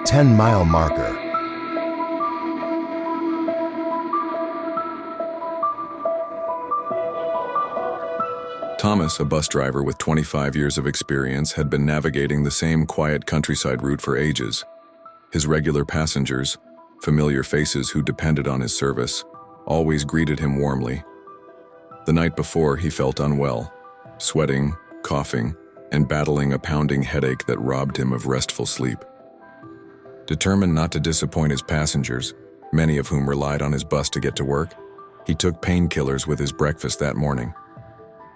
10-mile marker. Thomas, a bus driver with 25 years of experience, had been navigating the same quiet countryside route for ages. His regular passengers, familiar faces who depended on his service, always greeted him warmly. The night before, he felt unwell, sweating, coughing, and battling a pounding headache that robbed him of restful sleep. Determined not to disappoint his passengers, many of whom relied on his bus to get to work, he took painkillers with his breakfast that morning.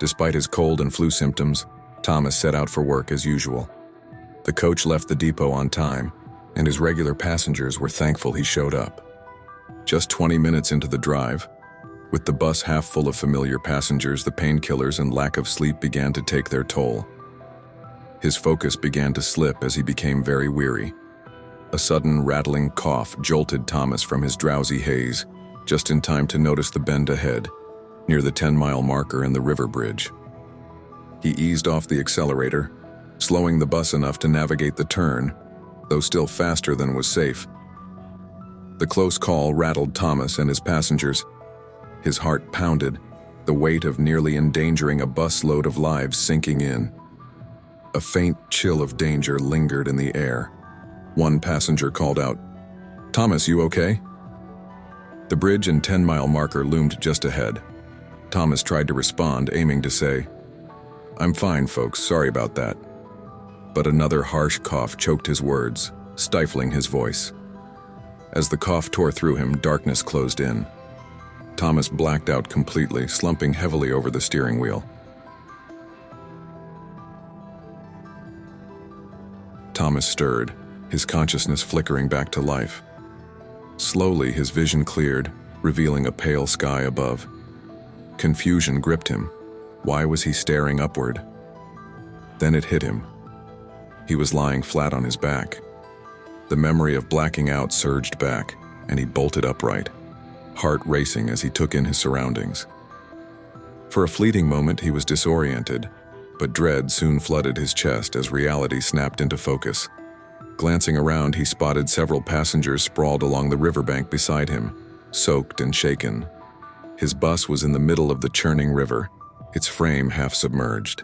Despite his cold and flu symptoms, Thomas set out for work as usual. The coach left the depot on time, and his regular passengers were thankful he showed up. Just 20 minutes into the drive, with the bus half full of familiar passengers, the painkillers and lack of sleep began to take their toll. His focus began to slip as he became very weary. A sudden rattling cough jolted Thomas from his drowsy haze, just in time to notice the bend ahead, near the 10-mile marker and the river bridge. He eased off the accelerator, slowing the bus enough to navigate the turn, though still faster than was safe. The close call rattled Thomas and his passengers. His heart pounded, the weight of nearly endangering a busload of lives sinking in. A faint chill of danger lingered in the air. One passenger called out, "Thomas, you okay?" The bridge and 10-mile marker loomed just ahead. Thomas tried to respond, aiming to say, "I'm fine, folks, sorry about that." But another harsh cough choked his words, stifling his voice. As the cough tore through him, darkness closed in. Thomas blacked out completely, slumping heavily over the steering wheel. Thomas stirred, his consciousness flickering back to life. Slowly, his vision cleared, revealing a pale sky above. Confusion gripped him. Why was he staring upward? Then it hit him. He was lying flat on his back. The memory of blacking out surged back, and he bolted upright, heart racing as he took in his surroundings. For a fleeting moment, he was disoriented, but dread soon flooded his chest as reality snapped into focus. Glancing around, he spotted several passengers sprawled along the riverbank beside him, soaked and shaken. His bus was in the middle of the churning river, its frame half submerged.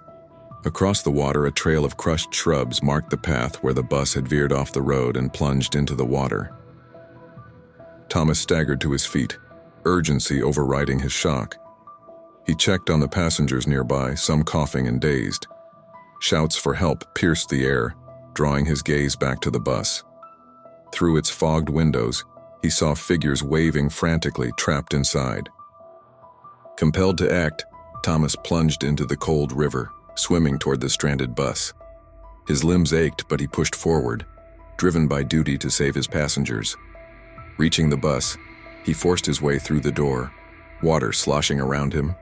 Across the water, a trail of crushed shrubs marked the path where the bus had veered off the road and plunged into the water. Thomas staggered to his feet, urgency overriding his shock. He checked on the passengers nearby, some coughing and dazed. Shouts for help pierced the air, drawing his gaze back to the bus. Through its fogged windows, he saw figures waving frantically, trapped inside. Compelled to act, Thomas plunged into the cold river, swimming toward the stranded bus. His limbs ached, but he pushed forward, driven by duty to save his passengers. Reaching the bus, he forced his way through the door, water sloshing around him.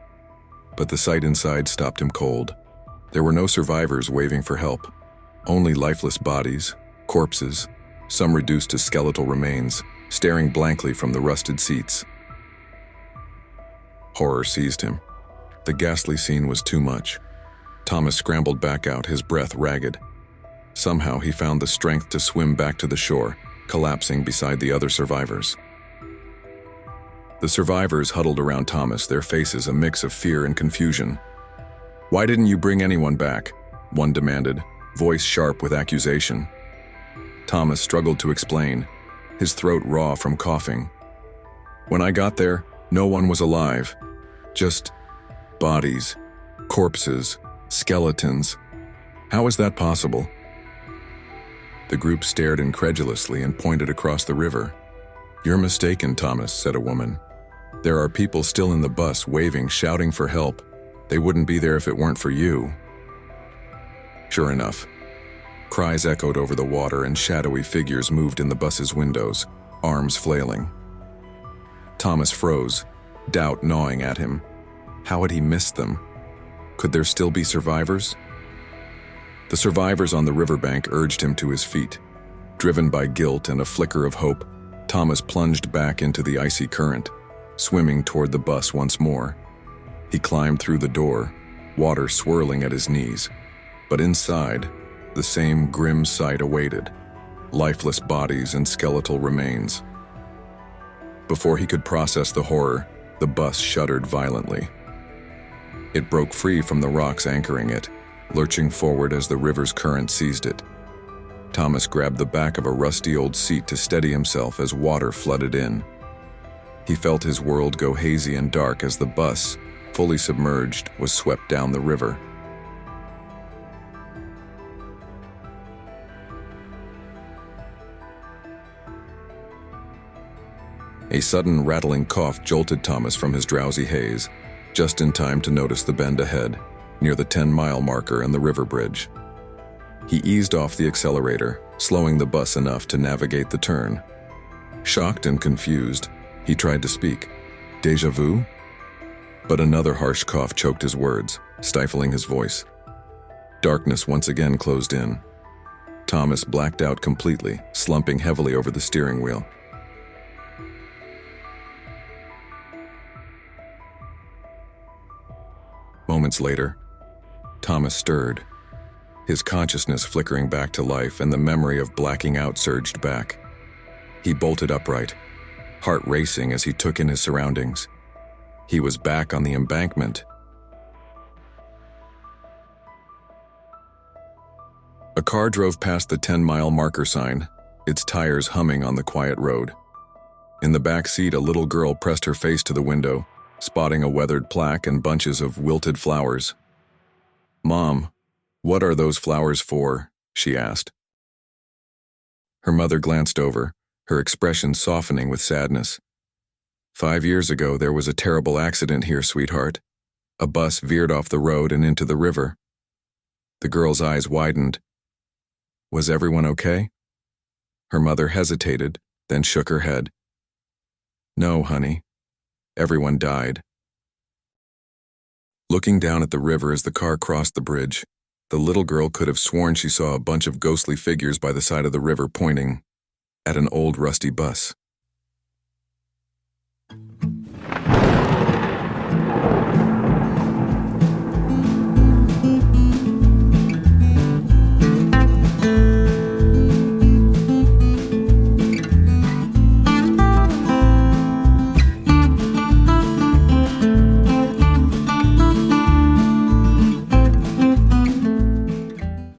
But the sight inside stopped him cold. There were no survivors waving for help, only lifeless bodies, corpses, some reduced to skeletal remains, staring blankly from the rusted seats. Horror seized him. The ghastly scene was too much. Thomas scrambled back out, his breath ragged. Somehow he found the strength to swim back to the shore, collapsing beside the other survivors. The survivors huddled around Thomas, their faces a mix of fear and confusion. "Why didn't you bring anyone back?" one demanded, voice sharp with accusation. Thomas struggled to explain, his throat raw from coughing. "When I got there, no one was alive. Just bodies, corpses, skeletons. How is that possible?" The group stared incredulously and pointed across the river. "You're mistaken, Thomas," said a woman. "There are people still in the bus waving, shouting for help. They wouldn't be there if it weren't for you." Sure enough, cries echoed over the water and shadowy figures moved in the bus's windows, arms flailing. Thomas froze, doubt gnawing at him. How had he missed them? Could there still be survivors? The survivors on the riverbank urged him to his feet. Driven by guilt and a flicker of hope, Thomas plunged back into the icy current, swimming toward the bus once more. He climbed through the door, water swirling at his knees. But inside, the same grim sight awaited: lifeless bodies and skeletal remains. Before he could process the horror, the bus shuddered violently. It broke free from the rocks anchoring it, lurching forward as the river's current seized it. Thomas grabbed the back of a rusty old seat to steady himself as water flooded in. He felt his world go hazy and dark as the bus, fully submerged, was swept down the river. A sudden rattling cough jolted Thomas from his drowsy haze, just in time to notice the bend ahead, near the 10-mile marker and the river bridge. He eased off the accelerator, slowing the bus enough to navigate the turn. Shocked and confused, he tried to speak. Déjà vu? But another harsh cough choked his words, stifling his voice. Darkness once again closed in. Thomas blacked out completely, slumping heavily over the steering wheel. Moments later, Thomas stirred, his consciousness flickering back to life, and the memory of blacking out surged back. He bolted upright, heart racing as he took in his surroundings. He was back on the embankment. A car drove past the 10-mile marker sign, its tires humming on the quiet road. In the back seat, a little girl pressed her face to the window, spotting a weathered plaque and bunches of wilted flowers. "Mom, what are those flowers for?" she asked. Her mother glanced over, her expression softening with sadness. "5 years ago, there was a terrible accident here, sweetheart. A bus veered off the road and into the river." The girl's eyes widened. "Was everyone okay?" Her mother hesitated, then shook her head. "No, honey. Everyone died." Looking down at the river as the car crossed the bridge, the little girl could have sworn she saw a bunch of ghostly figures by the side of the river pointing at an old rusty bus.